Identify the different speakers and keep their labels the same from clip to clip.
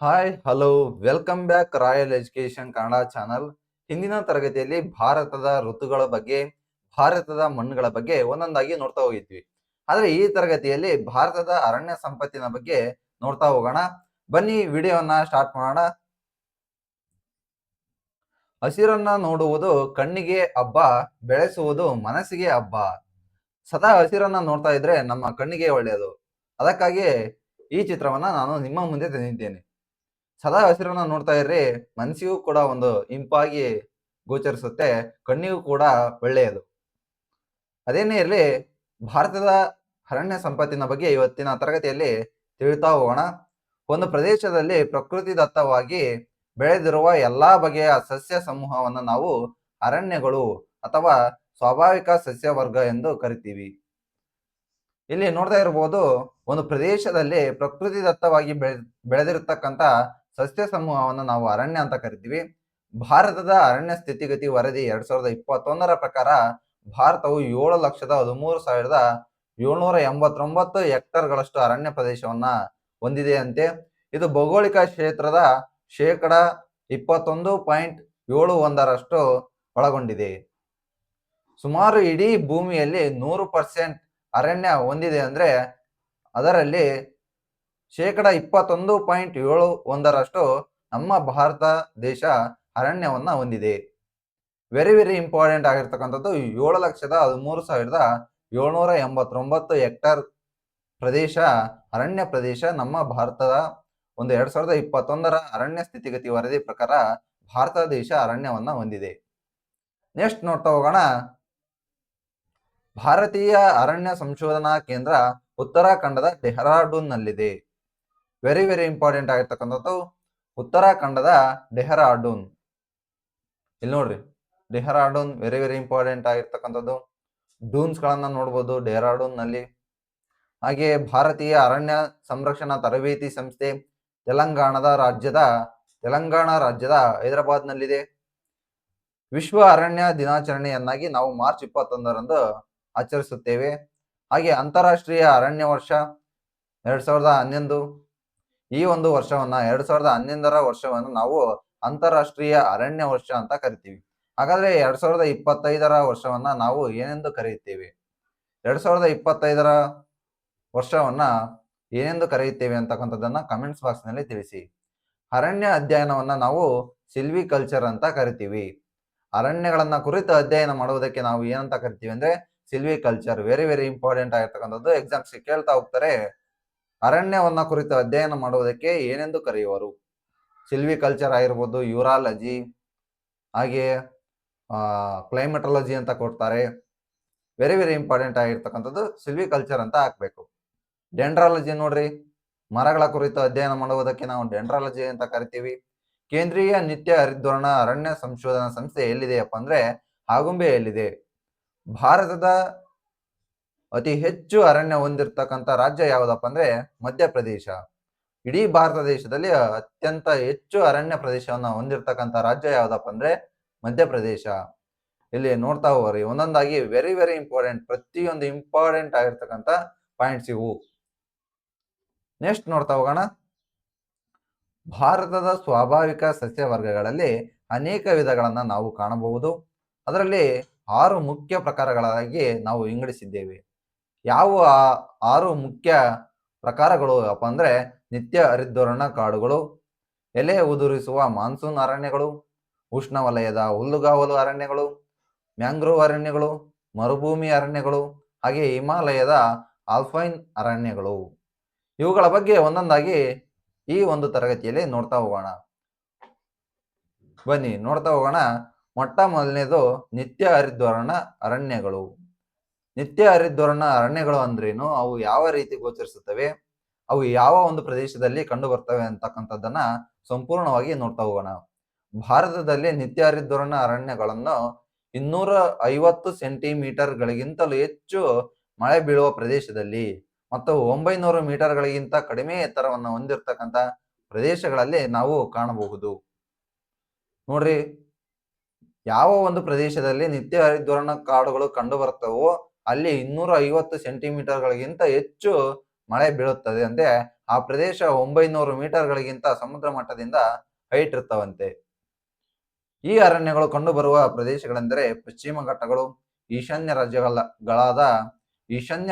Speaker 1: Hi hello welcome back royal education Kannada channel. ಹಿಂದಿನ ತರಗತಿಯಲ್ಲಿ ಭಾರತದ ಋತುಗಳ ಬಗ್ಗೆ, ಭಾರತದ ಮಣ್ಣುಗಳ ಬಗ್ಗೆ ಒಂದೊಂದಾಗಿ ನೋಡ್ತಾ ಹೋಗಿದ್ವಿ. ಆದ್ರೆ ಈ ತರಗತಿಯಲ್ಲಿ ಭಾರತದ ಅರಣ್ಯ ಸಂಪತ್ತಿನ ಬಗ್ಗೆ ನೋಡ್ತಾ ಹೋಗೋಣ. ಬನ್ನಿ ವಿಡಿಯೋನ ಸ್ಟಾರ್ಟ್ ಮಾಡೋಣ. ಹಸಿರನ್ನ ನೋಡುವುದು ಕಣ್ಣಿಗೆ ಹಬ್ಬ, ಬೆಳೆಸುವುದು ಮನಸ್ಸಿಗೆ ಹಬ್ಬ. ಸದಾ ಹಸಿರನ್ನ ನೋಡ್ತಾ ಇದ್ರೆ ನಮ್ಮ ಕಣ್ಣಿಗೆ ಒಳ್ಳೆಯದು. ಅದಕ್ಕಾಗಿ ಈ ಚಿತ್ರವನ್ನ ನಾನು ನಿಮ್ಮ ಮುಂದೆ ತಂದಿದ್ದೇನೆ. ಸದಾ ಹಸಿರನ್ನ ನೋಡ್ತಾ ಇರ್ರಿ, ಮನಸ್ಸಿಗೂ ಕೂಡ ಒಂದು ಇಂಪಾಗಿ ಗೋಚರಿಸುತ್ತೆ, ಕಣ್ಣಿಗೂ ಕೂಡ ಒಳ್ಳೆಯದು. ಅದೇನೇ ಇರಲಿ, ಭಾರತದ ಅರಣ್ಯ ಸಂಪತ್ತಿನ ಬಗ್ಗೆ ಇವತ್ತಿನ ತರಗತಿಯಲ್ಲಿ ತಿಳಿತಾ ಹೋಗೋಣ. ಒಂದು ಪ್ರದೇಶದಲ್ಲಿ ಪ್ರಕೃತಿದತ್ತವಾಗಿ ಬೆಳೆದಿರುವ ಎಲ್ಲಾ ಬಗೆಯ ಸಸ್ಯ ಸಮೂಹವನ್ನು ನಾವು ಅರಣ್ಯಗಳು ಅಥವಾ ಸ್ವಾಭಾವಿಕ ಸಸ್ಯ ವರ್ಗ ಎಂದು ಕರಿತೀವಿ. ಇಲ್ಲಿ ನೋಡ್ತಾ ಇರಬಹುದು, ಒಂದು ಪ್ರದೇಶದಲ್ಲಿ ಪ್ರಕೃತಿದತ್ತವಾಗಿ ಬೆಳೆದಿರತಕ್ಕಂತ ಸಸ್ಯ ಸಮೂಹವನ್ನು ನಾವು ಅರಣ್ಯ ಅಂತ ಕರಿತೀವಿ. ಭಾರತದ ಅರಣ್ಯ ಸ್ಥಿತಿಗತಿ ವರದಿ 2021ರ ಪ್ರಕಾರ ಭಾರತವು 7,13,789 ಹೆಕ್ಟರ್ಗಳಷ್ಟು ಅರಣ್ಯ ಪ್ರದೇಶವನ್ನ ಹೊಂದಿದೆ ಅಂತೆ. ಇದು ಭೌಗೋಳಿಕ ಕ್ಷೇತ್ರದ ಶೇಕಡ 21.71ರಷ್ಟು ಒಳಗೊಂಡಿದೆ. ಸುಮಾರು ಇಡೀ ಭೂಮಿಯಲ್ಲಿ 100% ಅರಣ್ಯ ಹೊಂದಿದೆ ಅಂದ್ರೆ ಅದರಲ್ಲಿ ಶೇಕಡ 21.71ರಷ್ಟು ನಮ್ಮ ಭಾರತ ದೇಶ ಅರಣ್ಯವನ್ನ ಹೊಂದಿದೆ. ವೆರಿ ಇಂಪಾರ್ಟೆಂಟ್ ಆಗಿರ್ತಕ್ಕಂಥದ್ದು 7,13,789 ಹೆಕ್ಟರ್ ಪ್ರದೇಶ, ಅರಣ್ಯ ಪ್ರದೇಶ ನಮ್ಮ ಭಾರತದ ಒಂದು 2021ರ ಅರಣ್ಯ ಸ್ಥಿತಿಗತಿ ವರದಿ ಪ್ರಕಾರ ಭಾರತ ದೇಶ ಅರಣ್ಯವನ್ನ ಹೊಂದಿದೆ. ನೆಕ್ಸ್ಟ್ ನೋಡ್ತಾ ಹೋಗೋಣ. ಭಾರತೀಯ ಅರಣ್ಯ ಸಂಶೋಧನಾ ಕೇಂದ್ರ ಉತ್ತರಾಖಂಡದ ಡೆಹ್ರಾಡೂನ್ ನಲ್ಲಿದೆ. ವೆರಿ ಇಂಪಾರ್ಟೆಂಟ್ ಆಗಿರ್ತಕ್ಕಂಥದ್ದು ಉತ್ತರಾಖಂಡದ ಡೆಹ್ರಾಡೂನ್. ಇಲ್ಲಿ ನೋಡ್ರಿ, ಡೆಹ್ರಾಡೂನ್ ವೆರಿ ಇಂಪಾರ್ಟೆಂಟ್ ಆಗಿರ್ತಕ್ಕಂಥದ್ದು. ಡೂನ್ಸ್ ಗಳನ್ನ ನೋಡ್ಬೋದು ಡೆಹ್ರಾಡೂನ್ ನಲ್ಲಿ. ಹಾಗೆ ಭಾರತೀಯ ಅರಣ್ಯ ಸಂರಕ್ಷಣಾ ತರಬೇತಿ ಸಂಸ್ಥೆ ತೆಲಂಗಾಣ ರಾಜ್ಯದ ಹೈದರಾಬಾದ್ ನಲ್ಲಿದೆ. ವಿಶ್ವ ಅರಣ್ಯ ದಿನಾಚರಣೆಯನ್ನಾಗಿ ನಾವು ಮಾರ್ಚ್ 21ರಂದು ಆಚರಿಸುತ್ತೇವೆ. ಹಾಗೆ ಅಂತಾರಾಷ್ಟ್ರೀಯ ಅರಣ್ಯ ವರ್ಷ 2011, ಈ ಒಂದು ವರ್ಷವನ್ನ 2011ರ ವರ್ಷವನ್ನು ನಾವು ಅಂತಾರಾಷ್ಟ್ರೀಯ ಅರಣ್ಯ ವರ್ಷ ಅಂತ ಕರಿತೀವಿ. ಹಾಗಾದ್ರೆ 2025ರ ವರ್ಷವನ್ನ ನಾವು ಏನೆಂದು ಕರೆಯುತ್ತೇವೆ? 2025ರ ವರ್ಷವನ್ನ ಏನೆಂದು ಕರೆಯುತ್ತೇವೆ ಅಂತಕ್ಕಂಥದ್ದನ್ನ ಕಮೆಂಟ್ಸ್ ಬಾಕ್ಸ್ ನಲ್ಲಿ ತಿಳಿಸಿ. ಅರಣ್ಯ ಅಧ್ಯಯನವನ್ನ ನಾವು ಸಿಲ್ವಿಕಲ್ಚರ್ ಅಂತ ಕರಿತೀವಿ. ಅರಣ್ಯಗಳನ್ನ ಕುರಿತು ಅಧ್ಯಯನ ಮಾಡುವುದಕ್ಕೆ ನಾವು ಏನಂತ ಕರಿತೀವಿ ಅಂದ್ರೆ ಸಿಲ್ವಿಕಲ್ಚರ್. ವೆರಿ ಇಂಪಾರ್ಟೆಂಟ್ ಆಗಿರ್ತಕ್ಕಂಥದ್ದು. ಎಕ್ಸಾಮ್ಸ್ ಕೇಳ್ತಾ ಹೋಗ್ತಾರೆ, ಅರಣ್ಯವನ್ನ ಕುರಿತು ಅಧ್ಯಯನ ಮಾಡುವುದಕ್ಕೆ ಏನೆಂದು ಕರೆಯುವರು? ಸಿಲ್ವಿಕಲ್ಚರ್ ಆಗಿರ್ಬೋದು, ಯೂರಾಲಜಿ, ಹಾಗೆ ಕ್ಲೈಮೆಟಾಲಜಿ ಅಂತ ಕೊಡ್ತಾರೆ. ವೆರಿ ಇಂಪಾರ್ಟೆಂಟ್ ಆಗಿರ್ತಕ್ಕಂಥದ್ದು ಸಿಲ್ವಿಕಲ್ಚರ್ ಅಂತ ಹಾಕ್ಬೇಕು. ಡೆಂಡ್ರಾಲಜಿ ನೋಡ್ರಿ, ಮರಗಳ ಕುರಿತು ಅಧ್ಯಯನ ಮಾಡುವುದಕ್ಕೆ ನಾವು ಡೆಂಡ್ರಾಲಜಿ ಅಂತ ಕರಿತೀವಿ. ಕೇಂದ್ರೀಯ ನಿತ್ಯ ಹರಿದ್ವರ್ಣ ಅರಣ್ಯ ಸಂಶೋಧನಾ ಸಂಸ್ಥೆ ಎಲ್ಲಿದೆಯಪ್ಪ ಅಂದ್ರೆ ಆಗುಂಬೆಯಲ್ಲಿದೆ. ಭಾರತದ ಅತಿ ಹೆಚ್ಚು ಅರಣ್ಯ ಹೊಂದಿರತಕ್ಕಂಥ ರಾಜ್ಯ ಯಾವುದಪ್ಪ ಅಂದ್ರೆ ಮಧ್ಯಪ್ರದೇಶ. ಇಡೀ ಭಾರತ ದೇಶದಲ್ಲಿ ಅತ್ಯಂತ ಹೆಚ್ಚು ಅರಣ್ಯ ಪ್ರದೇಶವನ್ನ ಹೊಂದಿರತಕ್ಕಂಥ ರಾಜ್ಯ ಯಾವುದಪ್ಪ ಅಂದ್ರೆ ಮಧ್ಯಪ್ರದೇಶ. ಇಲ್ಲಿ ನೋಡ್ತಾ ಹೋಗ್ರಿ, ಒಂದೊಂದಾಗಿ ವೆರಿ ಇಂಪಾರ್ಟೆಂಟ್, ಪ್ರತಿಯೊಂದು ಇಂಪಾರ್ಟೆಂಟ್ ಆಗಿರ್ತಕ್ಕಂಥ ಪಾಯಿಂಟ್ಸ್ ಇವು. ನೆಕ್ಸ್ಟ್ ನೋಡ್ತಾ ಹೋಗೋಣ. ಭಾರತದ ಸ್ವಾಭಾವಿಕ ಸಸ್ಯ ವರ್ಗಗಳಲ್ಲಿ ಅನೇಕ ವಿಧಗಳನ್ನ ನಾವು ಕಾಣಬಹುದು. ಅದರಲ್ಲಿ 6 ಮುಖ್ಯ ಪ್ರಕಾರಗಳಾಗಿ ನಾವು ವಿಂಗಡಿಸಿದ್ದೇವೆ. ಯಾವ 6 ಮುಖ್ಯ ಪ್ರಕಾರಗಳು ಅಪ್ಪ ಅಂದ್ರೆ ನಿತ್ಯ ಹರಿದ್ವರ್ಣ ಕಾಡುಗಳು, ಎಲೆ ಉದುರಿಸುವ ಮಾನ್ಸೂನ್ ಅರಣ್ಯಗಳು, ಉಷ್ಣವಲಯದ ಹುಲ್ಲುಗಾವಲು ಅರಣ್ಯಗಳು, ಮ್ಯಾಂಗ್ರೋವ್ ಅರಣ್ಯಗಳು, ಮರುಭೂಮಿ ಅರಣ್ಯಗಳು, ಹಾಗೆ ಹಿಮಾಲಯದ ಆಲ್ಪೈನ್ ಅರಣ್ಯಗಳು. ಇವುಗಳ ಬಗ್ಗೆ ಒಂದೊಂದಾಗಿ ಈ ಒಂದು ತರಗತಿಯಲ್ಲಿ ನೋಡ್ತಾ ಹೋಗೋಣ. ಬನ್ನಿ ನೋಡ್ತಾ ಹೋಗೋಣ. ಮೊಟ್ಟ ಮೊದಲನೇದು ನಿತ್ಯ ಹರಿದ್ವರ್ಣ ಅರಣ್ಯಗಳು. ನಿತ್ಯ ಹರಿದ್ವರ್ಣ ಅರಣ್ಯಗಳು ಅಂದ್ರೇನು, ಅವು ಯಾವ ರೀತಿ ಗೋಚರಿಸುತ್ತವೆ, ಅವು ಯಾವ ಒಂದು ಪ್ರದೇಶದಲ್ಲಿ ಕಂಡು ಬರ್ತವೆ ಅಂತಕ್ಕಂಥದ್ದನ್ನ ಸಂಪೂರ್ಣವಾಗಿ ನೋಡ್ತಾ ಹೋಗೋಣ. ಭಾರತದಲ್ಲಿ ನಿತ್ಯ ಹರಿದ್ವರ್ಣ ಅರಣ್ಯಗಳನ್ನು 250 ಸೆಂಟಿಮೀಟರ್ಗಳಿಗಿಂತಲೂ ಹೆಚ್ಚು ಮಳೆ ಬೀಳುವ ಪ್ರದೇಶದಲ್ಲಿ ಮತ್ತು 900 ಮೀಟರ್ಗಳಿಗಿಂತ ಕಡಿಮೆ ಎತ್ತರವನ್ನು ಹೊಂದಿರತಕ್ಕಂಥ ಪ್ರದೇಶಗಳಲ್ಲಿ ನಾವು ಕಾಣಬಹುದು. ನೋಡ್ರಿ, ಯಾವ ಒಂದು ಪ್ರದೇಶದಲ್ಲಿ ನಿತ್ಯ ಹರಿದ್ವರ್ಣ ಕಾಡುಗಳು ಕಂಡು ಬರ್ತವೋ ಅಲ್ಲಿ 250 ಸೆಂಟಿಮೀಟರ್ಗಳಿಗಿಂತ ಹೆಚ್ಚು ಮಳೆ ಬೀಳುತ್ತದೆ ಅಂದ್ರೆ ಆ ಪ್ರದೇಶ 900 ಮೀಟರ್ಗಳಿಗಿಂತ ಸಮುದ್ರ ಮಟ್ಟದಿಂದ ಹೈಟ್ ಇರ್ತಾವಂತೆ. ಈ ಅರಣ್ಯಗಳು ಕಂಡುಬರುವ ಪ್ರದೇಶಗಳೆಂದರೆ ಪಶ್ಚಿಮ ಘಟ್ಟಗಳು, ಈಶಾನ್ಯ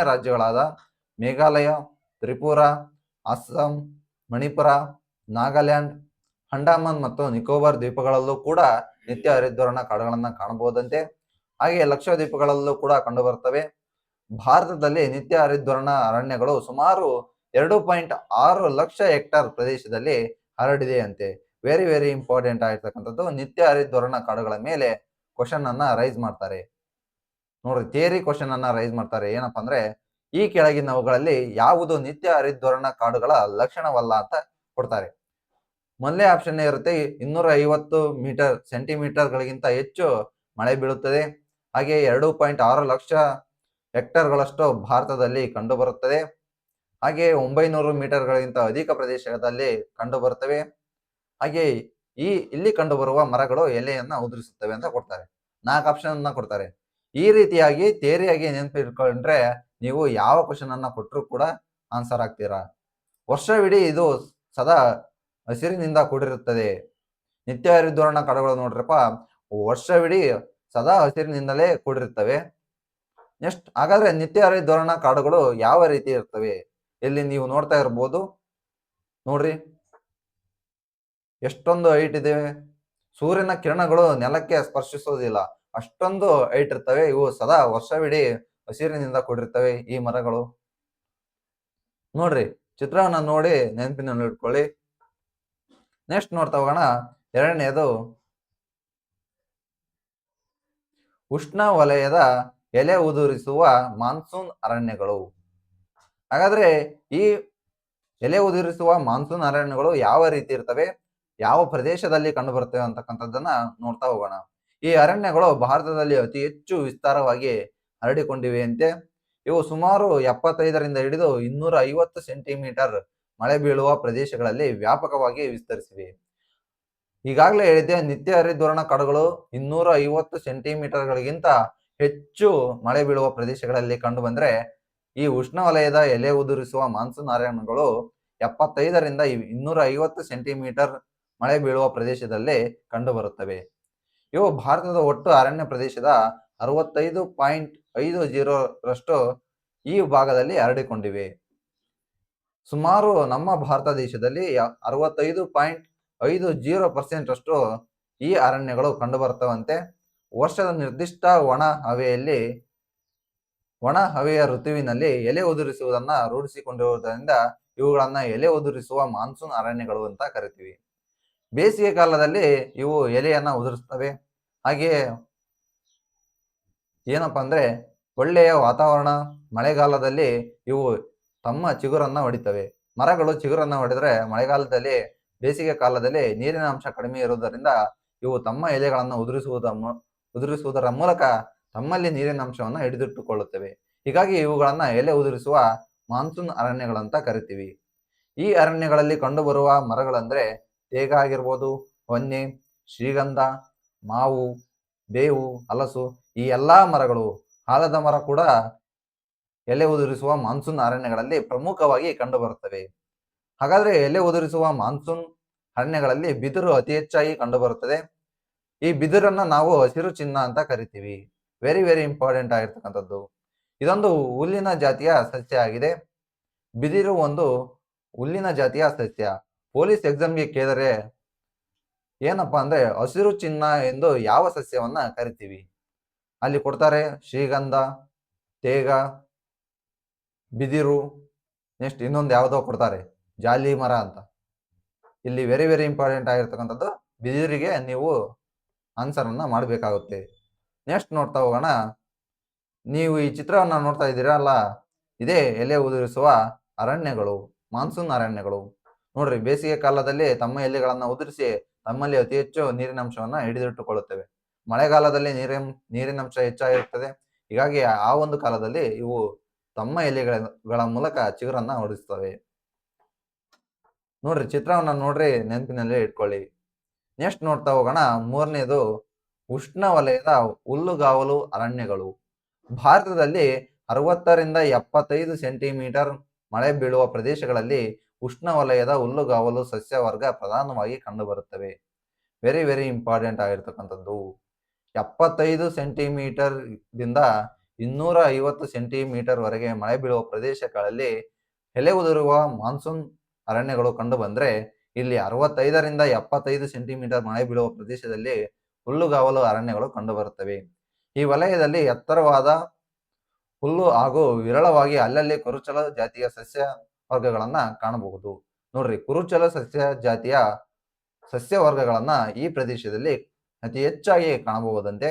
Speaker 1: ರಾಜ್ಯಗಳಾದ ಮೇಘಾಲಯ, ತ್ರಿಪುರ, ಅಸ್ಸಾಂ, ಮಣಿಪುರ, ನಾಗಾಲ್ಯಾಂಡ್, ಅಂಡಮಾನ್ ಮತ್ತು ನಿಕೋಬಾರ್ ದ್ವೀಪಗಳಲ್ಲೂ ಕೂಡ ನಿತ್ಯ ಹರಿದ್ವರ್ಣ ಕಾಡುಗಳನ್ನು ಕಾಣಬಹುದಂತೆ. ಹಾಗೆ ಲಕ್ಷದ್ವೀಪಗಳಲ್ಲೂ ಕೂಡ ಕಂಡುಬರುತ್ತವೆ. ಭಾರತದಲ್ಲಿ ನಿತ್ಯ ಹರಿದ್ವರ್ಣ ಅರಣ್ಯಗಳು ಸುಮಾರು 2.6 ಲಕ್ಷ ಹೆಕ್ಟರ್ ಪ್ರದೇಶದಲ್ಲಿ ಹರಡಿದೆಯಂತೆ. ವೆರಿ ವೆರಿ ಇಂಪಾರ್ಟೆಂಟ್ ಆಗಿರ್ತಕ್ಕಂಥದ್ದು. ನಿತ್ಯ ಹರಿದ್ವರ್ಣ ಕಾಡುಗಳ ಮೇಲೆ ಕ್ವಶನ್ ಅನ್ನ ರೈಸ್ ಮಾಡ್ತಾರೆ ನೋಡ್ರಿ, ಥಿಯರಿ ಕ್ವಶನ್ ಅನ್ನ ರೈಸ್ ಮಾಡ್ತಾರೆ. ಏನಪ್ಪಾ ಅಂದ್ರೆ, ಈ ಕೆಳಗಿನವುಗಳಲ್ಲಿ ಯಾವುದು ನಿತ್ಯ ಹರಿದ್ವರ್ಣ ಕಾಡುಗಳ ಲಕ್ಷಣವಲ್ಲ ಅಂತ ಕೊಡ್ತಾರೆ. ಮೊದಲನೇ ಆಪ್ಷನ್ ಇರುತ್ತೆ 250 ಸೆಂಟಿಮೀಟರ್ಗಳಿಗಿಂತ ಹೆಚ್ಚು ಮಳೆ ಬೀಳುತ್ತದೆ. ಹಾಗೆ 2.6 ಲಕ್ಷ ಹೆಕ್ಟರ್ಗಳಷ್ಟು ಭಾರತದಲ್ಲಿ ಕಂಡುಬರುತ್ತದೆ. ಹಾಗೆ 900 ಮೀಟರ್ಗಳಿಗಿಂತ ಅಧಿಕ ಪ್ರದೇಶದಲ್ಲಿ ಕಂಡುಬರುತ್ತವೆ. ಹಾಗೆ ಇಲ್ಲಿ ಕಂಡುಬರುವ ಮರಗಳು ಎಲೆಯನ್ನ ಉದುರಿಸುತ್ತವೆ ಅಂತ ಕೊಡ್ತಾರೆ. 4 ಆಪ್ಷನ್ ಅನ್ನ ಕೊಡ್ತಾರೆ. ಈ ರೀತಿಯಾಗಿ ಥಿಯರಿಯಾಗಿ ನೆನಪಿಟ್ಕೊಂಡ್ರೆ ನೀವು ಯಾವ ಕ್ವಶನ್ ಅನ್ನ ಕೊಟ್ಟರು ಕೂಡ ಆನ್ಸರ್ ಆಗ್ತೀರಾ. ವರ್ಷವಿಡೀ ಇದು ಸದಾ ಹಸಿರಿನಿಂದ ಕೂಡಿರುತ್ತದೆ. ನಿತ್ಯ ಹರಿದ್ವರ್ಣ ಕಾಡುಗಳು ನೋಡ್ರಪ್ಪ, ವರ್ಷವಿಡೀ ಸದಾ ಹಸಿರಿನಿಂದಲೇ ಕೂಡಿರುತ್ತವೆ. ನೆಕ್ಸ್ಟ್, ಹಾಗಾದ್ರೆ ನಿತ್ಯ ಹರಿದ್ವರ್ಣ ಕಾಡುಗಳು ಯಾವ ರೀತಿ ಇರ್ತವೆ? ಇಲ್ಲಿ ನೀವು ನೋಡ್ತಾ ಇರ್ಬೋದು ನೋಡ್ರಿ, ಎಷ್ಟೊಂದು ಹೈಟ್ ಇದೆ. ಸೂರ್ಯನ ಕಿರಣಗಳು ನೆಲಕ್ಕೆ ಸ್ಪರ್ಶಿಸೋದಿಲ್ಲ, ಅಷ್ಟೊಂದು ಹೈಟ್ ಇರ್ತವೆ. ಇವು ಸದಾ ವರ್ಷವಿಡೀ ಹಸಿರಿನಿಂದ ಕೂಡಿರ್ತವೆ ಈ ಮರಗಳು. ನೋಡ್ರಿ, ಚಿತ್ರವನ್ನ ನೋಡಿ ನೆನಪಿನಲ್ಲಿ ಇಟ್ಕೊಳ್ಳಿ. ನೆಕ್ಸ್ಟ್ ನೋಡ್ತಾ ಹೋಗೋಣ. ಎರಡನೇದು ಉಷ್ಣ ವಲಯದ ಎಲೆ ಉದುರಿಸುವ ಮಾನ್ಸೂನ್ ಅರಣ್ಯಗಳು. ಹಾಗಾದ್ರೆ ಈ ಎಲೆ ಉದುರಿಸುವ ಮಾನ್ಸೂನ್ ಅರಣ್ಯಗಳು ಯಾವ ರೀತಿ ಇರ್ತವೆ, ಯಾವ ಪ್ರದೇಶದಲ್ಲಿ ಕಂಡು ಬರ್ತವೆ ಅಂತಕ್ಕಂಥದ್ದನ್ನ ನೋಡ್ತಾ ಹೋಗೋಣ. ಈ ಅರಣ್ಯಗಳು ಭಾರತದಲ್ಲಿ ಅತಿ ಹೆಚ್ಚು ವಿಸ್ತಾರವಾಗಿ ಹರಡಿಕೊಂಡಿವೆಯಂತೆ. ಇವು ಸುಮಾರು 75ರಿಂದ ಹಿಡಿದು 250 ಸೆಂಟಿಮೀಟರ್ ಮಳೆ ಬೀಳುವ ಪ್ರದೇಶಗಳಲ್ಲಿ ವ್ಯಾಪಕವಾಗಿ ವಿಸ್ತರಿಸಿವೆ. ಈಗಾಗಲೇ ಹೇಳಿದ್ದೆ, ನಿತ್ಯ ಹರಿದ್ವರ್ಣ ಕಾಡುಗಳು 250 ಸೆಂಟಿಮೀಟರ್ಗಳಿಗಿಂತ ಹೆಚ್ಚು ಮಳೆ ಬೀಳುವ ಪ್ರದೇಶಗಳಲ್ಲಿ ಕಂಡು ಬಂದ್ರೆ, ಈ ಉಷ್ಣವಲಯದ ಎಲೆ ಉದುರಿಸುವ ಮಾನ್ಸೂನ್ ಅರಣ್ಯಗಳು 75ರಿಂದ 250 ಸೆಂಟಿಮೀಟರ್ ಮಳೆ ಬೀಳುವ ಪ್ರದೇಶದಲ್ಲಿ ಕಂಡು ಬರುತ್ತವೆ. ಇವು ಭಾರತದ ಒಟ್ಟು ಅರಣ್ಯ ಪ್ರದೇಶದ 65.50% ಈ ಭಾಗದಲ್ಲಿ ಹರಡಿಕೊಂಡಿವೆ. ಸುಮಾರು ನಮ್ಮ ಭಾರತ ದೇಶದಲ್ಲಿ 65.50% ಅಷ್ಟು ಈ ಅರಣ್ಯಗಳು ಕಂಡು ಬರ್ತವಂತೆ. ವರ್ಷದ ನಿರ್ದಿಷ್ಟ ಒಣ ಹವೆಯ ಋತುವಿನಲ್ಲಿ ಎಲೆ ಉದುರಿಸುವುದನ್ನ ರೂಢಿಸಿಕೊಂಡಿರುವುದರಿಂದ ಇವುಗಳನ್ನ ಎಲೆ ಉದುರಿಸುವ ಮಾನ್ಸೂನ್ ಅರಣ್ಯಗಳು ಅಂತ ಕರಿತೀವಿ. ಬೇಸಿಗೆ ಕಾಲದಲ್ಲಿ ಇವು ಎಲೆಯನ್ನ ಉದುರಿಸ್ತವೆ. ಹಾಗೆ ಏನಪ್ಪಾ ಅಂದ್ರೆ, ಒಳ್ಳೆಯ ವಾತಾವರಣ, ಮಳೆಗಾಲದಲ್ಲಿ ಇವು ತಮ್ಮ ಚಿಗುರನ್ನ ಹೊಡಿತವೆ. ಮರಗಳು ಚಿಗುರನ್ನ ಹೊಡೆದ್ರೆ ಮಳೆಗಾಲದಲ್ಲಿ, ಬೇಸಿಗೆ ಕಾಲದಲ್ಲಿ ನೀರಿನ ಅಂಶ ಕಡಿಮೆ ಇರುವುದರಿಂದ ಇವು ತಮ್ಮ ಎಲೆಗಳನ್ನು ಉದುರಿಸುವುದರ ಮೂಲಕ ತಮ್ಮಲ್ಲಿ ನೀರಿನ ಅಂಶವನ್ನು ಹಿಡಿದಿಟ್ಟುಕೊಳ್ಳುತ್ತವೆ. ಹೀಗಾಗಿ ಇವುಗಳನ್ನ ಎಲೆ ಉದುರಿಸುವ ಮಾನ್ಸೂನ್ ಅರಣ್ಯಗಳಂತ ಕರಿತೀವಿ. ಈ ಅರಣ್ಯಗಳಲ್ಲಿ ಕಂಡುಬರುವ ಮರಗಳಂದ್ರೆ ತೇಗ ಆಗಿರ್ಬೋದು, ಹೊನ್ನೆ, ಶ್ರೀಗಂಧ, ಮಾವು, ಬೇವು, ಹಲಸು, ಈ ಎಲ್ಲಾ ಮರಗಳು, ಆಲದ ಮರ ಕೂಡ ಎಲೆ ಉದುರಿಸುವ ಮಾನ್ಸೂನ್ ಅರಣ್ಯಗಳಲ್ಲಿ ಪ್ರಮುಖವಾಗಿ ಕಂಡುಬರುತ್ತವೆ. ಹಾಗಾದ್ರೆ ಎಲೆ ಉದುರಿಸುವ ಮಾನ್ಸೂನ್ ಅರಣ್ಯಗಳಲ್ಲಿ ಬಿದಿರು ಅತಿ ಹೆಚ್ಚಾಗಿ ಕಂಡುಬರುತ್ತದೆ. ಈ ಬಿದಿರನ್ನ ನಾವು ಹಸಿರು ಚಿನ್ನ ಅಂತ ಕರಿತೀವಿ. ವೆರಿ ವೆರಿ ಇಂಪಾರ್ಟೆಂಟ್ ಆಗಿರ್ತಕ್ಕಂಥದ್ದು. ಇದೊಂದು ಹುಲ್ಲಿನ ಜಾತಿಯ ಸಸ್ಯ ಆಗಿದೆ. ಬಿದಿರು ಒಂದು ಹುಲ್ಲಿನ ಜಾತಿಯ ಸಸ್ಯ. ಪೊಲೀಸ್ ಎಕ್ಸಾಮ್ಗೆ ಕೇಳಿದರೆ ಏನಪ್ಪಾ ಅಂದ್ರೆ, ಹಸಿರು ಚಿನ್ನ ಎಂದು ಯಾವ ಸಸ್ಯವನ್ನ ಕರಿತೀವಿ? ಅಲ್ಲಿ ಕೊಡ್ತಾರೆ ಶ್ರೀಗಂಧ, ತೇಗ, ಬಿದಿರು, ನೆಕ್ಸ್ಟ್ ಇನ್ನೊಂದು ಯಾವುದೋ ಕೊಡ್ತಾರೆ, ಜಾಲಿ ಮರ ಅಂತ. ಇಲ್ಲಿ ವೆರಿ ವೆರಿ ಇಂಪಾರ್ಟೆಂಟ್ ಆಗಿರ್ತಕ್ಕಂಥದ್ದು, ಬಿದಿರಿಗೆ ನೀವು ಆನ್ಸರ್ ಅನ್ನ ಮಾಡಬೇಕಾಗುತ್ತೆ. ನೆಕ್ಸ್ಟ್ ನೋಡ್ತಾ ಹೋಗೋಣ. ನೀವು ಈ ಚಿತ್ರವನ್ನ ನೋಡ್ತಾ ಇದ್ದೀರಲ್ಲ, ಇದೇ ಎಲೆ ಉದುರಿಸುವ ಅರಣ್ಯಗಳು, ಮಾನ್ಸೂನ್ ಅರಣ್ಯಗಳು. ನೋಡ್ರಿ, ಬೇಸಿಗೆ ಕಾಲದಲ್ಲಿ ತಮ್ಮ ಎಲೆಗಳನ್ನ ಉದುರಿಸಿ ತಮ್ಮಲ್ಲಿ ಅತಿ ಹೆಚ್ಚು ನೀರಿನಂಶವನ್ನ ಹಿಡಿದಿಟ್ಟುಕೊಳ್ಳುತ್ತವೆ. ಮಳೆಗಾಲದಲ್ಲಿ ನೀರಿನಂಶ ಹೆಚ್ಚಾಗಿರುತ್ತದೆ. ಹೀಗಾಗಿ ಆ ಒಂದು ಕಾಲದಲ್ಲಿ ಇವು ತಮ್ಮ ಎಲೆಗಳ ಮೂಲಕ ಚಿಗುರನ್ನ ಹೊಡಿಸ್ತವೆ. ನೋಡ್ರಿ, ಚಿತ್ರವನ್ನ ನೋಡ್ರಿ, ನೆನಪಿನಲ್ಲಿ ಇಟ್ಕೊಳ್ಳಿ. ನೆಕ್ಸ್ಟ್ ನೋಡ್ತಾ ಹೋಗೋಣ. ಮೂರನೇದು ಉಷ್ಣವಲಯದ ಹುಲ್ಲುಗಾವಲು ಅರಣ್ಯಗಳು. ಭಾರತದಲ್ಲಿ 60ರಿಂದ 75 ಸೆಂಟಿಮೀಟರ್ ಮಳೆ ಬೀಳುವ ಪ್ರದೇಶಗಳಲ್ಲಿ ಉಷ್ಣವಲಯದ ಹುಲ್ಲುಗಾವಲು ಸಸ್ಯವರ್ಗ ಪ್ರಧಾನವಾಗಿ ಕಂಡುಬರುತ್ತವೆ. ವೆರಿ ವೆರಿ ಇಂಪಾರ್ಟೆಂಟ್ ಆಗಿರ್ತಕ್ಕಂಥದ್ದು. 75 ಸೆಂಟಿಮೀಟರ್ ದಿಂದ 250 ಸೆಂಟಿಮೀಟರ್ ವರೆಗೆ ಮಳೆ ಬೀಳುವ ಪ್ರದೇಶಗಳಲ್ಲಿ ಎಲೆ ಉದುರುವ ಮಾನ್ಸೂನ್ ಅರಣ್ಯಗಳು ಕಂಡು ಬಂದ್ರೆ, ಇಲ್ಲಿ 65ರಿಂದ 75 ಸೆಂಟಿಮೀಟರ್ ಮಳೆ ಬೀಳುವ ಪ್ರದೇಶದಲ್ಲಿ ಹುಲ್ಲುಗಾವಲು ಅರಣ್ಯಗಳು ಕಂಡುಬರುತ್ತವೆ. ಈ ವಲಯದಲ್ಲಿ ಎತ್ತರವಾದ ಹುಲ್ಲು ಹಾಗೂ ವಿರಳವಾಗಿ ಅಲ್ಲಲ್ಲಿ ಕುರುಚಲ ಜಾತಿಯ ಸಸ್ಯ ವರ್ಗಗಳನ್ನ ಕಾಣಬಹುದು. ನೋಡ್ರಿ, ಕುರುಚಲ ಸಸ್ಯ ಜಾತಿಯ ಸಸ್ಯ ವರ್ಗಗಳನ್ನ ಈ ಪ್ರದೇಶದಲ್ಲಿ ಅತಿ ಹೆಚ್ಚಾಗಿ ಕಾಣಬಹುದಂತೆ.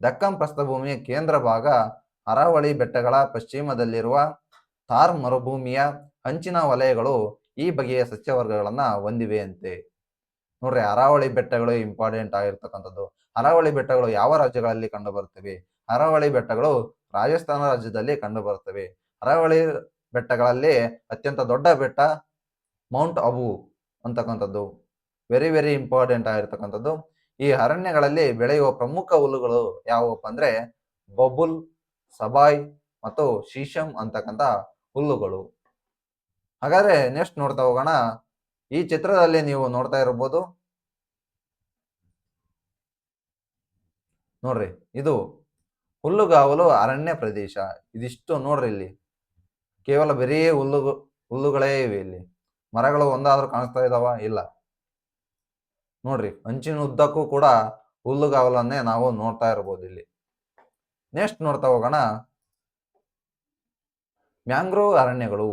Speaker 1: ದಕ್ಕನ್ ಪ್ರಸ್ಥಭೂಮಿಯ ಕೇಂದ್ರ ಭಾಗ ಅರಾವಳಿ ಬೆಟ್ಟಗಳ ಪಶ್ಚಿಮದಲ್ಲಿರುವ ಥಾರ್ ಮರುಭೂಮಿಯ ಅಂಚಿನ ವಲಯಗಳು ಈ ಬಗೆಯ ಸಸ್ಯವರ್ಗಗಳನ್ನ ಹೊಂದಿವೆ ಅಂತೆ. ನೋಡ್ರಿ, ಅರಾವಳಿ ಬೆಟ್ಟಗಳು ಇಂಪಾರ್ಟೆಂಟ್ ಆಗಿರ್ತಕ್ಕಂಥದ್ದು. ಅರಾವಳಿ ಬೆಟ್ಟಗಳು ಯಾವ ರಾಜ್ಯಗಳಲ್ಲಿ ಕಂಡು ಬರುತ್ತವೆ? ಅರಾವಳಿ ಬೆಟ್ಟಗಳು ರಾಜಸ್ಥಾನ ರಾಜ್ಯದಲ್ಲಿ ಕಂಡು ಬರುತ್ತವೆ. ಅರಾವಳಿ ಬೆಟ್ಟಗಳಲ್ಲಿ ಅತ್ಯಂತ ದೊಡ್ಡ ಬೆಟ್ಟ ಮೌಂಟ್ ಅಬು ಅಂತಕ್ಕಂಥದ್ದು ವೆರಿ ವೆರಿ ಇಂಪಾರ್ಟೆಂಟ್ ಆಗಿರ್ತಕ್ಕಂಥದ್ದು. ಈ ಅರಣ್ಯಗಳಲ್ಲಿ ಬೆಳೆಯುವ ಪ್ರಮುಖ ಹುಲ್ಲುಗಳು ಯಾವುವಪ್ಪ ಅಂದ್ರೆ ಬಬುಲ್, ಸಬಾಯ್ ಮತ್ತು ಶೀಶಮ್ ಅಂತಕ್ಕಂಥ ಹುಲ್ಲುಗಳು. ಹಾಗಾದ್ರೆ ನೆಕ್ಸ್ಟ್ ನೋಡ್ತಾ ಹೋಗೋಣ. ಈ ಚಿತ್ರದಲ್ಲಿ ನೀವು ನೋಡ್ತಾ ಇರಬಹುದು, ನೋಡ್ರಿ, ಇದು ಹುಲ್ಲುಗಾವಲು ಅರಣ್ಯ ಪ್ರದೇಶ. ಇದಿಷ್ಟು ನೋಡ್ರಿ, ಇಲ್ಲಿ ಕೇವಲ ಬರೀ ಹುಲ್ಲುಗಳೇ ಇವೆ. ಇಲ್ಲಿ ಮರಗಳು ಒಂದಾದ್ರೂ ಕಾಣಿಸ್ತಾ ಇದಾವ? ಇಲ್ಲ. ನೋಡ್ರಿ, ಅಂಚಿನ ಉದ್ದಕ್ಕೂ ಕೂಡ ಹುಲ್ಲುಗಾವಲನ್ನೇ ನಾವು ನೋಡ್ತಾ ಇರಬಹುದು. ಇಲ್ಲಿ ನೆಕ್ಸ್ಟ್ ನೋಡ್ತಾ ಹೋಗೋಣ, ಮ್ಯಾಂಗ್ರೋವ್ ಅರಣ್ಯಗಳು.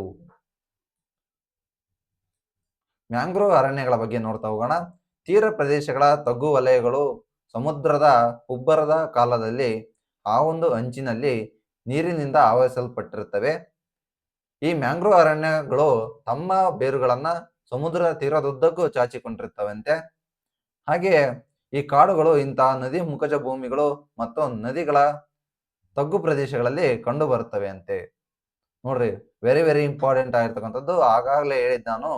Speaker 1: ಮ್ಯಾಂಗ್ರೋವ್ ಅರಣ್ಯಗಳ ಬಗ್ಗೆ ನೋಡ್ತಾ ಹೋಗೋಣ. ತೀರ ಪ್ರದೇಶಗಳ ತಗ್ಗು ವಲಯಗಳು ಸಮುದ್ರದ ಉಬ್ಬರದ ಕಾಲದಲ್ಲಿ ಆ ಒಂದು ಅಂಚಿನಲ್ಲಿ ನೀರಿನಿಂದ ಆವರಿಸಲ್ಪಟ್ಟಿರುತ್ತವೆ. ಈ ಮ್ಯಾಂಗ್ರೋವ್ ಅರಣ್ಯಗಳು ತಮ್ಮ ಬೇರುಗಳನ್ನ ಸಮುದ್ರ ತೀರದುದ್ದಕ್ಕೂ ಚಾಚಿಕೊಂಡಿರ್ತವಂತೆ. ಹಾಗೆ ಈ ಕಾಡುಗಳು ಇಂತಹ ನದಿ ಮುಖಜ ಭೂಮಿಗಳು ಮತ್ತು ನದಿಗಳ ತಗ್ಗು ಪ್ರದೇಶಗಳಲ್ಲಿ ಕಂಡು ಬರುತ್ತವೆ ಅಂತೆ. ನೋಡ್ರಿ, ವೆರಿ ವೆರಿ ಇಂಪಾರ್ಟೆಂಟ್ ಆಗಿರ್ತಕ್ಕಂಥದ್ದು. ಆಗಾಗಲೇ ಹೇಳಿದ್ ನಾನು,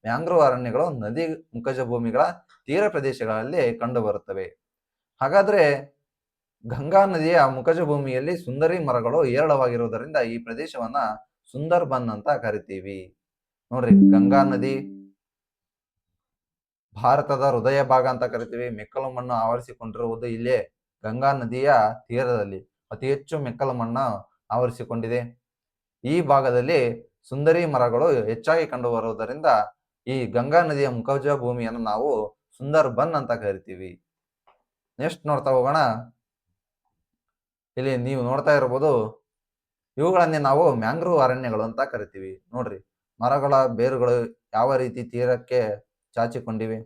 Speaker 1: ಮ್ಯಾಂಗ್ರೋವ್ ಅರಣ್ಯಗಳು ನದಿ ಮುಖಜ ಭೂಮಿಗಳ ತೀರ ಪ್ರದೇಶಗಳಲ್ಲಿ ಕಂಡು ಬರುತ್ತವೆ. ಹಾಗಾದ್ರೆ ಗಂಗಾ ನದಿಯ ಮುಖಜ ಭೂಮಿಯಲ್ಲಿ ಸುಂದರಿ ಮರಗಳು ಹೇರಳವಾಗಿರುವುದರಿಂದ ಈ ಪ್ರದೇಶವನ್ನ ಸುಂದರ್ಬನ್ ಅಂತ ಕರಿತೀವಿ. ನೋಡ್ರಿ, ಗಂಗಾ ನದಿ ಭಾರತದ ಹೃದಯ ಭಾಗ ಅಂತ ಕರಿತೀವಿ. ಮೆಕ್ಕಲು ಮಣ್ಣು ಆವರಿಸಿಕೊಂಡಿರುವುದು ಇಲ್ಲೇ ಗಂಗಾ ನದಿಯ ತೀರದಲ್ಲಿ ಅತಿ ಹೆಚ್ಚು ಮೆಕ್ಕಲು ಮಣ್ಣು ಆವರಿಸಿಕೊಂಡಿದೆ. ಈ ಭಾಗದಲ್ಲಿ ಸುಂದರಿ ಮರಗಳು ಹೆಚ್ಚಾಗಿ ಕಂಡು ಬರುವುದರಿಂದ ಈ ಗಂಗಾ ನದಿಯ ಮುಖಜ ಭೂಮಿಯನ್ನು ನಾವು ಸುಂದರ್ಬನ್ ಅಂತ ಕರಿತೀವಿ. ನೆಕ್ಸ್ಟ್ ನೋಡ್ತಾ ಹೋಗೋಣ. ಇಲ್ಲಿ ನೀವು ನೋಡ್ತಾ ಇರಬಹುದು, ಇವುಗಳನ್ನೇ ನಾವು ಮ್ಯಾಂಗ್ರೋವ್ ಅರಣ್ಯಗಳು ಅಂತ ಕರಿತೀವಿ. ನೋಡ್ರಿ, ಮರಗಳ ಬೇರುಗಳು ಯಾವ ರೀತಿ ತೀರಕ್ಕೆ ಚಾಚಿಕೊಂಡಿವೆ.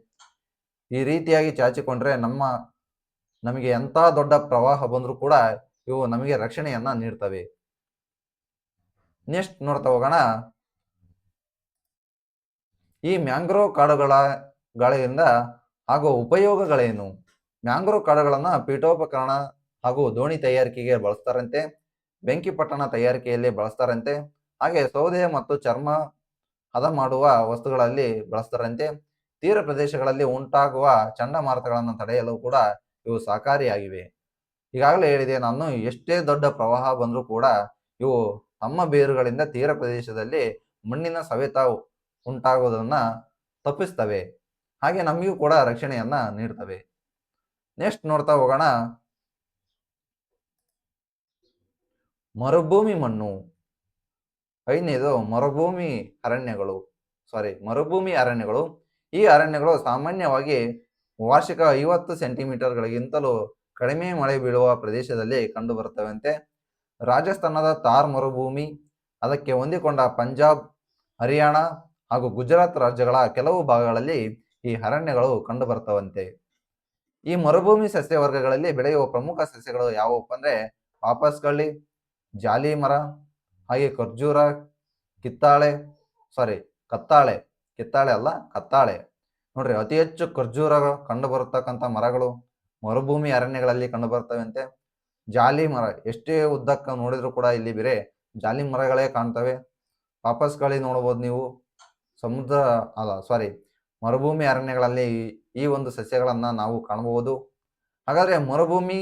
Speaker 1: ಈ ರೀತಿಯಾಗಿ ಚಾಚಿಕೊಂಡ್ರೆ ನಮಗೆ ಎಂತ ದೊಡ್ಡ ಪ್ರವಾಹ ಬಂದರೂ ಕೂಡ ಇವು ನಮಗೆ ರಕ್ಷಣೆಯನ್ನ ನೀಡ್ತವೆ. ನೆಕ್ಸ್ಟ್ ನೋಡ್ತಾ ಹೋಗೋಣ. ಈ ಮ್ಯಾಂಗ್ರೋವ್ ಕಾಡುಗಳಿಂದ ಹಾಗೂ ಉಪಯೋಗಗಳೇನು? ಮ್ಯಾಂಗ್ರೋವ್ ಕಾಡುಗಳನ್ನ ಪೀಠೋಪಕರಣ ಹಾಗೂ ದೋಣಿ ತಯಾರಿಕೆಗೆ ಬಳಸ್ತಾರಂತೆ. ಬೆಂಕಿಪಟ್ಟಣ ತಯಾರಿಕೆಯಲ್ಲಿ ಬಳಸ್ತಾರಂತೆ. ಹಾಗೆ ಸೌದೆ ಮತ್ತು ಚರ್ಮ ಹದ ಮಾಡುವ ವಸ್ತುಗಳಲ್ಲಿ ಬಳಸ್ತಾರಂತೆ. ತೀರ ಪ್ರದೇಶಗಳಲ್ಲಿ ಉಂಟಾಗುವ ಚಂಡಮಾರುತಗಳನ್ನು ತಡೆಯಲು ಕೂಡ ಇವು ಸಹಕಾರಿಯಾಗಿವೆ. ಈಗಾಗಲೇ ಹೇಳಿದೆ ನಾನು, ಎಷ್ಟೇ ದೊಡ್ಡ ಪ್ರವಾಹ ಬಂದರೂ ಕೂಡ ಇವು ತಮ್ಮ ಬೇರುಗಳಿಂದ ತೀರ ಪ್ರದೇಶದಲ್ಲಿ ಮಣ್ಣಿನ ಸವೆತ ಉಂಟಾಗುವುದನ್ನ ತಪ್ಪಿಸ್ತವೆ. ಹಾಗೆ ನಮಗೂ ಕೂಡ ರಕ್ಷಣೆಯನ್ನ ನೀಡ್ತವೆ. ನೆಕ್ಸ್ಟ್ ನೋಡ್ತಾ ಹೋಗೋಣ. ಮರುಭೂಮಿ ಮಣ್ಣು. ಐದನೇದು ಮರುಭೂಮಿ ಅರಣ್ಯಗಳು. ಈ ಅರಣ್ಯಗಳು ಸಾಮಾನ್ಯವಾಗಿ ವಾರ್ಷಿಕ 50 ಸೆಂಟಿಮೀಟರ್ಗಳಿಗಿಂತಲೂ ಕಡಿಮೆ ಮಳೆ ಬೀಳುವ ಪ್ರದೇಶದಲ್ಲಿ ಕಂಡು ಬರುತ್ತವಂತೆ. ರಾಜಸ್ಥಾನದ ಥಾರ್ ಮರುಭೂಮಿ, ಅದಕ್ಕೆ ಹೊಂದಿಕೊಂಡ ಪಂಜಾಬ್, ಹರಿಯಾಣ ಹಾಗೂ ಗುಜರಾತ್ ರಾಜ್ಯಗಳ ಕೆಲವು ಭಾಗಗಳಲ್ಲಿ ಈ ಅರಣ್ಯಗಳು ಕಂಡು ಬರ್ತವಂತೆ. ಈ ಮರುಭೂಮಿ ಸಸ್ಯ ವರ್ಗಗಳಲ್ಲಿ ಬೆಳೆಯುವ ಪ್ರಮುಖ ಸಸ್ಯಗಳು ಯಾವುವಪ್ಪ ಅಂದ್ರೆ ವಾಪಸ್ಕಳ್ಳಿ, ಜಾಲಿ ಮರ, ಹಾಗೆ ಖರ್ಜೂರ, ಕತ್ತಾಳೆ. ನೋಡ್ರಿ, ಅತಿ ಹೆಚ್ಚು ಖರ್ಜೂರ ಕಂಡು ಬರತಕ್ಕಂಥ ಮರಗಳು ಮರುಭೂಮಿ ಅರಣ್ಯಗಳಲ್ಲಿ ಕಂಡು ಬರ್ತವಂತೆ. ಜಾಲಿ ಮರ ಎಷ್ಟೇ ಉದ್ದಕ್ಕ ನೋಡಿದ್ರು ಕೂಡ ಇಲ್ಲಿ ಬೇರೆ ಜಾಲಿ ಮರಗಳೇ ಕಾಣ್ತವೆ. ವಾಪಸ್ಕಳ್ಳಿ ನೋಡಬಹುದು ನೀವು. ಮರುಭೂಮಿ ಅರಣ್ಯಗಳಲ್ಲಿ ಈ ಒಂದು ಸಸ್ಯಗಳನ್ನ ನಾವು ಕಾಣಬಹುದು. ಹಾಗಾದ್ರೆ ಮರುಭೂಮಿ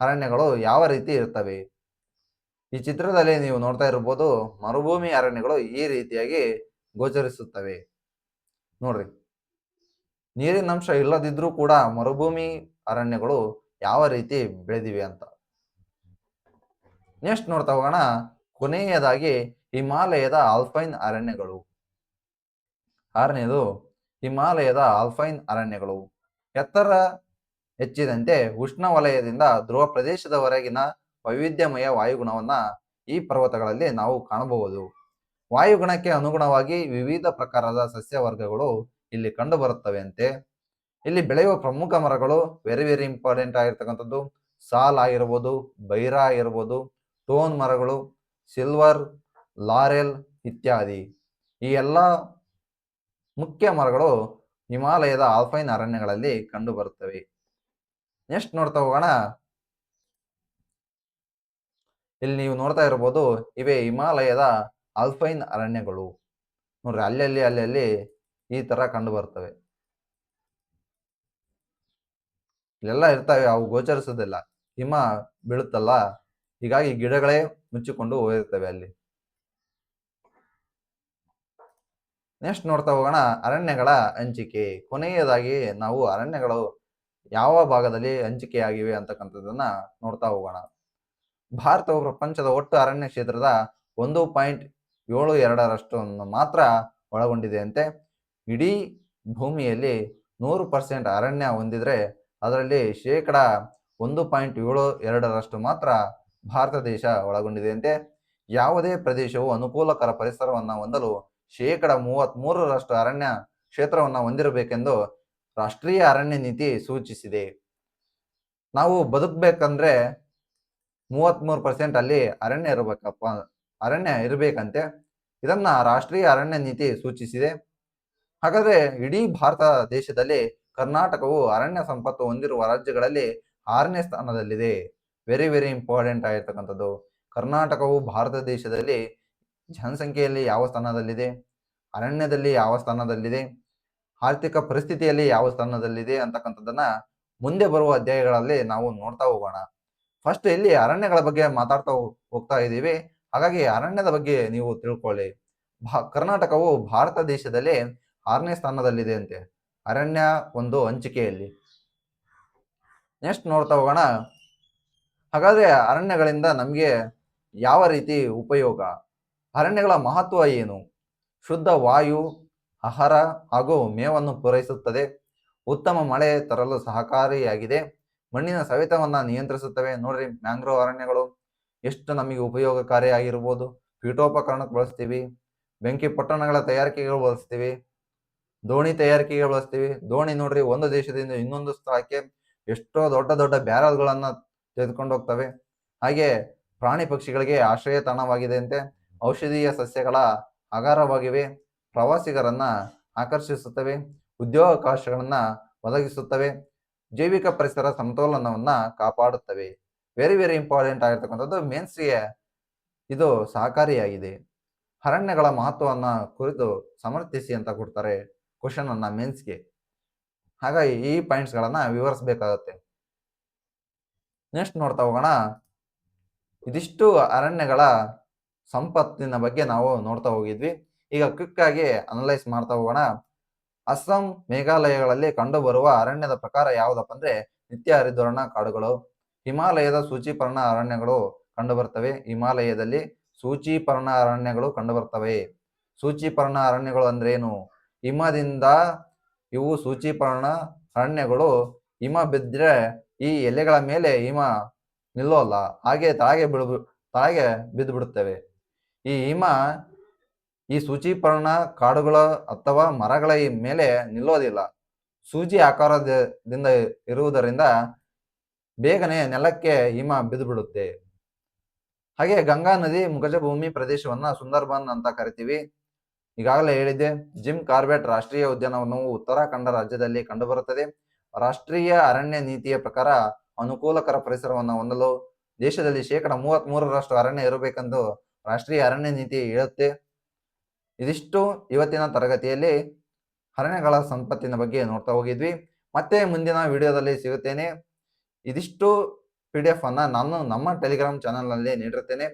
Speaker 1: ಅರಣ್ಯಗಳು ಯಾವ ರೀತಿ ಇರ್ತವೆ? ಈ ಚಿತ್ರದಲ್ಲಿ ನೀವು ನೋಡ್ತಾ ಇರಬಹುದು, ಮರುಭೂಮಿ ಅರಣ್ಯಗಳು ಈ ರೀತಿಯಾಗಿ ಗೋಚರಿಸುತ್ತವೆ. ನೋಡ್ರಿ, ನೀರಿನಂಶ ಇಲ್ಲದಿದ್ರೂ ಕೂಡ ಮರುಭೂಮಿ ಅರಣ್ಯಗಳು ಯಾವ ರೀತಿ ಬೆಳೆದಿವೆ ಅಂತ. ನೆಕ್ಸ್ಟ್ ನೋಡ್ತಾ ಹೋಗೋಣ. ಕೊನೆಯದಾಗಿ ಹಿಮಾಲಯದ ಆಲ್ಪೈನ್ ಅರಣ್ಯಗಳು. ಆರನೇದು ಹಿಮಾಲಯದ ಆಲ್ಪೈನ್ ಅರಣ್ಯಗಳು. ಎತ್ತರ ಹೆಚ್ಚಿದಂತೆ ಉಷ್ಣವಲಯದಿಂದ ಧ್ರುವ ಪ್ರದೇಶದವರೆಗಿನ ವೈವಿಧ್ಯಮಯ ವಾಯುಗುಣವನ್ನ ಈ ಪರ್ವತಗಳಲ್ಲಿ ನಾವು ಕಾಣಬಹುದು. ವಾಯುಗುಣಕ್ಕೆ ಅನುಗುಣವಾಗಿ ವಿವಿಧ ಪ್ರಕಾರದ ಸಸ್ಯವರ್ಗಗಳು ಇಲ್ಲಿ ಕಂಡು ಬರುತ್ತವೆ ಅಂತೆ. ಇಲ್ಲಿ ಬೆಳೆಯುವ ಪ್ರಮುಖ ಮರಗಳು ವೆರಿ ವೆರಿ ಇಂಪಾರ್ಟೆಂಟ್ ಆಗಿರ್ತಕ್ಕಂಥದ್ದು ಸಾಲ್ ಆಗಿರ್ಬೋದು, ಬೈರಾ ಆಗಿರ್ಬೋದು, ಟೋನ್ ಮರಗಳು, ಸಿಲ್ವರ್, ಲಾರೆಲ್ ಇತ್ಯಾದಿ. ಈ ಎಲ್ಲ ಮುಖ್ಯ ಮರಗಳು ಹಿಮಾಲಯದ ಆಲ್ಪೈನ್ ಅರಣ್ಯಗಳಲ್ಲಿ ಕಂಡು ಬರುತ್ತವೆ. ನೆಕ್ಸ್ಟ್ ನೋಡ್ತಾ ಹೋಗೋಣ. ಇಲ್ಲಿ ನೀವು ನೋಡ್ತಾ ಇರಬಹುದು, ಇವೇ ಹಿಮಾಲಯದ ಆಲ್ಪೈನ್ ಅರಣ್ಯಗಳು. ನೋಡ್ರಿ, ಅಲ್ಲಲ್ಲಿ ಈ ತರ ಕಂಡು ಬರ್ತವೆ. ಇಲ್ಲೆಲ್ಲ ಇರ್ತವೆ, ಅವು ಗೋಚರಿಸೋದಿಲ್ಲ, ಹಿಮ ಬೀಳುತ್ತಲ್ಲ, ಹೀಗಾಗಿ ಗಿಡಗಳೇ ಮುಚ್ಚಿಕೊಂಡು ಹೋಗಿರ್ತವೆ ಅಲ್ಲಿ. ನೆಕ್ಸ್ಟ್ ನೋಡ್ತಾ ಹೋಗೋಣ. ಅರಣ್ಯಗಳ ಹಂಚಿಕೆ. ಕೊನೆಯದಾಗಿ ನಾವು ಅರಣ್ಯಗಳು ಯಾವ ಭಾಗದಲ್ಲಿ ಹಂಚಿಕೆಯಾಗಿವೆ ಅಂತಕ್ಕಂಥದ್ದನ್ನ ನೋಡ್ತಾ ಹೋಗೋಣ. ಭಾರತವು ಪ್ರಪಂಚದ ಒಟ್ಟು ಅರಣ್ಯ ಕ್ಷೇತ್ರದ 1.72% ಮಾತ್ರ ಒಳಗೊಂಡಿದೆ ಅಂತೆ. ಇಡೀ ಭೂಮಿಯಲ್ಲಿ 100% ಅರಣ್ಯ ಹೊಂದಿದ್ರೆ ಅದರಲ್ಲಿ 1.72% ಮಾತ್ರ ಭಾರತ ದೇಶ ಒಳಗೊಂಡಿದೆ ಅಂತೆ. ಯಾವುದೇ ಪ್ರದೇಶವು ಅನುಕೂಲಕರ ಪರಿಸರವನ್ನು ಹೊಂದಲು 33% ಅರಣ್ಯ ಕ್ಷೇತ್ರವನ್ನು ಹೊಂದಿರಬೇಕೆಂದು ರಾಷ್ಟ್ರೀಯ ಅರಣ್ಯ ನೀತಿ ಸೂಚಿಸಿದೆ. ನಾವು ಬದುಕಬೇಕಂದ್ರೆ 33% ಅಲ್ಲಿ ಅರಣ್ಯ ಇರಬೇಕಂತೆ. ಇದನ್ನ ರಾಷ್ಟ್ರೀಯ ಅರಣ್ಯ ನೀತಿ ಸೂಚಿಸಿದೆ. ಹಾಗಾದ್ರೆ ಇಡೀ ಭಾರತ ದೇಶದಲ್ಲಿ ಕರ್ನಾಟಕವು ಅರಣ್ಯ ಸಂಪತ್ತು ಹೊಂದಿರುವ ರಾಜ್ಯಗಳಲ್ಲಿ 6ನೇ ಸ್ಥಾನದಲ್ಲಿದೆ. ವೆರಿ ವೆರಿ ಇಂಪಾರ್ಟೆಂಟ್ ಆಗಿರ್ತಕ್ಕಂಥದ್ದು. ಕರ್ನಾಟಕವು ಭಾರತ ದೇಶದಲ್ಲಿ ಜನಸಂಖ್ಯೆಯಲ್ಲಿ ಯಾವ ಸ್ಥಾನದಲ್ಲಿದೆ, ಅರಣ್ಯದಲ್ಲಿ ಯಾವ ಸ್ಥಾನದಲ್ಲಿದೆ, ಆರ್ಥಿಕ ಪರಿಸ್ಥಿತಿಯಲ್ಲಿ ಯಾವ ಸ್ಥಾನದಲ್ಲಿದೆ ಅಂತಕ್ಕಂಥದ್ದನ್ನ ಮುಂದೆ ಬರುವ ಅಧ್ಯಾಯಗಳಲ್ಲಿ ನಾವು ನೋಡ್ತಾ ಹೋಗೋಣ. ಫಸ್ಟ್ ಇಲ್ಲಿ ಅರಣ್ಯಗಳ ಬಗ್ಗೆ ಮಾತಾಡ್ತಾ ಹೋಗ್ತಾ ಇದ್ದೀವಿ, ಹಾಗಾಗಿ ಅರಣ್ಯದ ಬಗ್ಗೆ ನೀವು ತಿಳ್ಕೊಳ್ಳಿ. ಕರ್ನಾಟಕವು ಭಾರತ ದೇಶದಲ್ಲಿ 6ನೇ ಸ್ಥಾನದಲ್ಲಿದೆ ಅಂತೆ ಅರಣ್ಯ ಒಂದು ಹಂಚಿಕೆಯಲ್ಲಿ. ನೆಕ್ಸ್ಟ್ ನೋಡ್ತಾ ಹೋಗೋಣ. ಹಾಗಾದ್ರೆ ಅರಣ್ಯಗಳಿಂದ ನಮಗೆ ಯಾವ ರೀತಿ ಉಪಯೋಗ, ಅರಣ್ಯಗಳ ಮಹತ್ವ ಏನು? ಶುದ್ಧ ವಾಯು, ಆಹಾರ ಹಾಗೂ ಮೇವನ್ನು ಪೂರೈಸುತ್ತದೆ. ಉತ್ತಮ ಮಳೆ ತರಲು ಸಹಕಾರಿಯಾಗಿದೆ. ಮಣ್ಣಿನ ಸವೆತವನ್ನ ನಿಯಂತ್ರಿಸುತ್ತವೆ. ನೋಡ್ರಿ, ಮ್ಯಾಂಗ್ರೋವ್ ಅರಣ್ಯಗಳು ಎಷ್ಟು ನಮಗೆ ಉಪಯೋಗಕಾರಿಯಾಗಿರ್ಬೋದು. ಪೀಠೋಪಕರಣಕ್ಕೆ ಬಳಸ್ತೀವಿ, ಬೆಂಕಿ ಪೊಟ್ಟಣಗಳ ತಯಾರಿಕೆಗಳು ಬಳಸ್ತೀವಿ, ದೋಣಿ ತಯಾರಿಕೆಗೆ ಬಳಸ್ತೀವಿ. ದೋಣಿ ನೋಡ್ರಿ, ಒಂದು ದೇಶದಿಂದ ಇನ್ನೊಂದು ಸ್ಥಳಕ್ಕೆ ಎಷ್ಟೋ ದೊಡ್ಡ ದೊಡ್ಡ ಬ್ಯಾರಲ್ಗಳನ್ನ ತೆಗೆದುಕೊಂಡು ಹೋಗ್ತವೆ. ಹಾಗೆ ಪ್ರಾಣಿ ಪಕ್ಷಿಗಳಿಗೆ ಆಶ್ರಯ ತಾಣವಾಗಿದೆ ಅಂತೆ. ಔಷಧೀಯ ಸಸ್ಯಗಳ ಆಹಾರವಾಗಿವೆ. ಪ್ರವಾಸಿಗರನ್ನ ಆಕರ್ಷಿಸುತ್ತವೆ. ಉದ್ಯೋಗಾವಕಾಶಗಳನ್ನ ಒದಗಿಸುತ್ತವೆ. ಜೈವಿಕ ಪರಿಸರ ಸಮತೋಲನವನ್ನ ಕಾಪಾಡುತ್ತವೆ. ವೆರಿ ವೆರಿ ಇಂಪಾರ್ಟೆಂಟ್ ಆಗಿರ್ತಕ್ಕಂಥದ್ದು. ಮೇನ್ಸ್ಗೆ ಇದು ಸಹಕಾರಿಯಾಗಿದೆ. ಅರಣ್ಯಗಳ ಮಹತ್ವವನ್ನ ಕುರಿತು ಸಮರ್ಥಿಸಿ ಅಂತ ಕೊಡ್ತಾರೆ ಕ್ವಶನ್ ಅನ್ನ ಮೇನ್ಸ್ಗೆ. ಹಾಗಾಗಿ ಈ ಪಾಯಿಂಟ್ಸ್ ಗಳನ್ನ ವಿವರಿಸಬೇಕಾಗತ್ತೆ. ನೆಕ್ಸ್ಟ್ ನೋಡ್ತಾ ಹೋಗೋಣ. ಇದಿಷ್ಟು ಅರಣ್ಯಗಳ ಸಂಪತ್ತಿನ ಬಗ್ಗೆ ನಾವು ನೋಡ್ತಾ ಹೋಗಿದ್ವಿ. ಈಗ ಕ್ವಿಕ್ ಆಗಿ ಅನಲೈಸ್ ಮಾಡ್ತಾ ಹೋಗೋಣ. ಅಸ್ಸಾಂ, ಮೇಘಾಲಯಗಳಲ್ಲಿ ಕಂಡುಬರುವ ಅರಣ್ಯದ ಪ್ರಕಾರ ಯಾವುದಪ್ಪ ಅಂದ್ರೆ ನಿತ್ಯ ಹರಿದ್ವರ್ಣ ಕಾಡುಗಳು. ಹಿಮಾಲಯದ ಸೂಚಿಪರ್ಣ ಅರಣ್ಯಗಳು ಕಂಡುಬರ್ತವೆ. ಹಿಮಾಲಯದಲ್ಲಿ ಸೂಚಿಪರ್ಣ ಅರಣ್ಯಗಳು ಕಂಡುಬರ್ತವೆ. ಸೂಚಿಪರ್ಣ ಅರಣ್ಯಗಳು ಅಂದ್ರೇನು? ಹಿಮದಿಂದ ಇವು ಸೂಚಿಪರ್ಣ ಅರಣ್ಯಗಳು. ಹಿಮ ಬಿದ್ದರೆ ಈ ಎಲೆಗಳ ಮೇಲೆ ಹಿಮ ನಿಲ್ಲೋಲ್ಲ, ಹಾಗೆ ತಾಗೆ ಬಿದ್ದು ಬಿಡುತ್ತವೆ. ಈ ಹಿಮ ಈ ಸೂಚಿಪರ್ಣ ಕಾಡುಗಳ ಅಥವಾ ಮರಗಳ ಮೇಲೆ ನಿಲ್ಲೋದಿಲ್ಲ. ಸೂಜಿ ಆಕಾರದಿಂದ ಇರುವುದರಿಂದ ಬೇಗನೆ ನೆಲಕ್ಕೆ ಹಿಮ ಬಿದ್ದು ಬಿಡುತ್ತೆ. ಹಾಗೆ ಗಂಗಾ ನದಿ ಮುಖಜ ಭೂಮಿ ಪ್ರದೇಶವನ್ನ ಸುಂದರ್ಬನ್ ಅಂತ ಕರಿತೀವಿ. ಈಗಾಗಲೇ ಹೇಳಿದ್ದೆ, ಜಿಮ್ ಕಾರ್ಬೆಟ್ ರಾಷ್ಟ್ರೀಯ ಉದ್ಯಾನವನವು ಉತ್ತರಾಖಂಡ ರಾಜ್ಯದಲ್ಲಿ ಕಂಡುಬರುತ್ತದೆ. ರಾಷ್ಟ್ರೀಯ ಅರಣ್ಯ ನೀತಿಯ ಪ್ರಕಾರ ಅನುಕೂಲಕರ ಪರಿಸರವನ್ನು ಹೊಂದಲು ದೇಶದಲ್ಲಿ 33% ಅರಣ್ಯ ಇರಬೇಕೆಂದು ರಾಷ್ಟ್ರೀಯ ಅರಣ್ಯ ನೀತಿ ಹೇಳುತ್ತೆ. ಇದಿಷ್ಟು ಇವತ್ತಿನ ತರಗತಿಯಲ್ಲಿ ಅರಣ್ಯಗಳ ಸಂಪತ್ತಿನ ಬಗ್ಗೆ ನೋಡ್ತಾ ಹೋಗಿದ್ವಿ. ಮತ್ತೆ ಮುಂದಿನ ವಿಡಿಯೋದಲ್ಲಿ ಸಿಗುತ್ತೇನೆ. ಇದಿಷ್ಟು PDF ಅನ್ನ ನಾನು ನಮ್ಮ ಟೆಲಿಗ್ರಾಮ್ ಚಾನಲ್ ನಲ್ಲಿ ನೀಡಿರುತ್ತೇನೆ.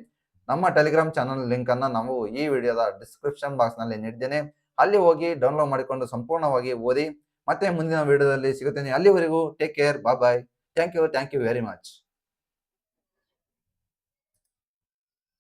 Speaker 1: ನಮ್ಮ ಟೆಲಿಗ್ರಾಮ್ ಚಾನಲ್ ಲಿಂಕ್ ಅನ್ನ ನಾವು ಈ ವಿಡಿಯೋದ ಡಿಸ್ಕ್ರಿಪ್ಷನ್ ಬಾಕ್ಸ್ ನಲ್ಲಿ ನೀಡಿದ್ದೇನೆ. ಅಲ್ಲಿ ಹೋಗಿ ಡೌನ್ಲೋಡ್ ಮಾಡಿಕೊಂಡು ಸಂಪೂರ್ಣವಾಗಿ ಓದಿ. ಮತ್ತೆ ಮುಂದಿನ ವಿಡಿಯೋದಲ್ಲಿ ಸಿಗುತ್ತೇನೆ. ಅಲ್ಲಿವರೆಗೂ take care, bye bye. Thank you very much.